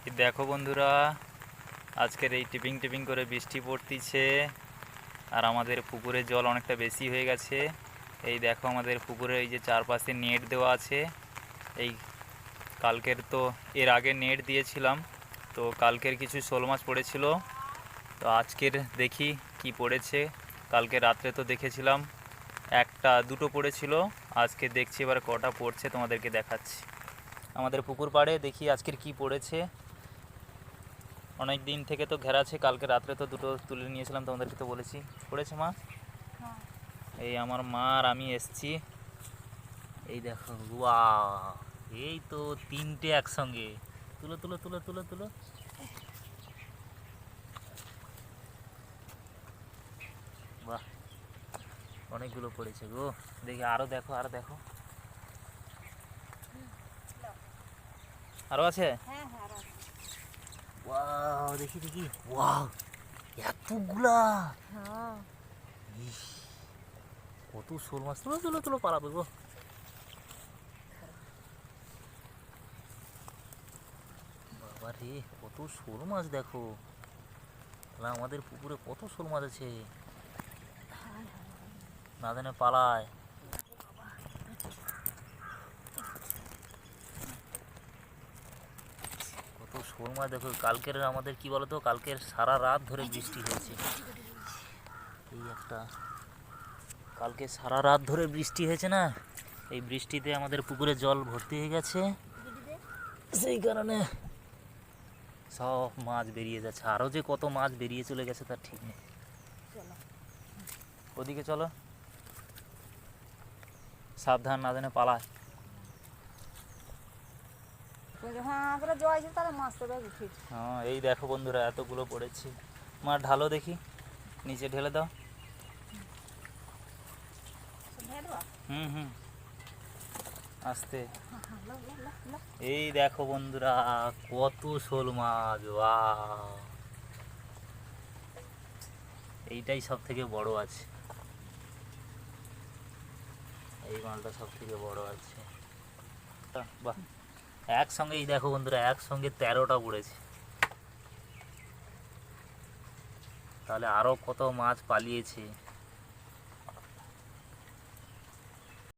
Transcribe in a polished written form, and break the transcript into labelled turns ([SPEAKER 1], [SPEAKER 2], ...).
[SPEAKER 1] এই দেখো বন্ধুরা, আজকের এই টিপিং টিপিং করে বৃষ্টি পড়তিছে আর আমাদের পুকুরে জল অনেকটা বেশি হয়ে গেছে। এই দেখো আমাদের পুকুরে এই যে চারপাশে নেট দেওয়া আছে। এই কালকের তো এর আগে নেট দিয়েছিলাম, তো কালকের কিছু শোল মাছ পড়েছিল। তো আজকের দেখি কি পড়েছে। কালকে রাত্রে তো দেখেছিলাম একটা দুটো পড়েছিল, আজকে দেখছি এবার কটা পড়ছে তোমাদেরকে দেখাচ্ছি। আমাদের পুকুর পাড়ে দেখি আজকের কি পড়েছে। অনেক দিন থেকে তো ঘেরা আছে, কালকে রাত্রে তো দুটো তুলে নিয়েছিলাম, তোমাদেরকে তো বলেছি পড়েছে মা। এই আমার মা আর আমি এসছি। এই দেখো, ওয়াও, এই তো তিনটে একসঙ্গে। তুলো তুলো তুলো তুলো তুলো। বাহ, অনেকগুলো পড়েছে গো। দেখি আরো দেখো, আরো দেখো, আরো আছে। ওয়াও, দেখি দেখি, ওয়াও, এতগুলা। ইস, কত শোল মাছ। তুলো তুলো তুলো, পালাবে গো। বাবা রে, কত শোল মাছ দেখো। তাহলে আমাদের পুকুরে কত শোল মাছ আছে, না জানে পালায়। কত শোল মাছ দেখো। কালকের আমাদের কি বলতো, কালকের সারা রাত ধরে বৃষ্টি হয়েছে। এই একটা, কালকে সারা রাত ধরে বৃষ্টি হয়েছে না, এই বৃষ্টিতে আমাদের পুকুরে জল ভর্তি হয়ে গেছে, সেই কারণে সব মাছ বেরিয়ে যাচ্ছে। আরও যে কত মাছ বেরিয়ে চলে গেছে তার ঠিক নেই। ওদিকে চলো, সাবধান, না জানে পালায়। হ্যাঁ, এই দেখো বন্ধুরা, এতগুলো পড়েছে। মা ঢালো দেখি, নিচে ঢেলে দাও। হুম হুম, আস্তে। এই দেখো বন্ধুরা, কত শোল মাছ। বাহ, এইটাই সব থেকে বড় আছে, এই মালটা সব থেকে বড় আছে। বাহ, একসঙ্গে এই দেখো বন্ধুরা, একসঙ্গে 13টা পড়েছে। তাহলে আরো কত মাছ পালিয়েছে।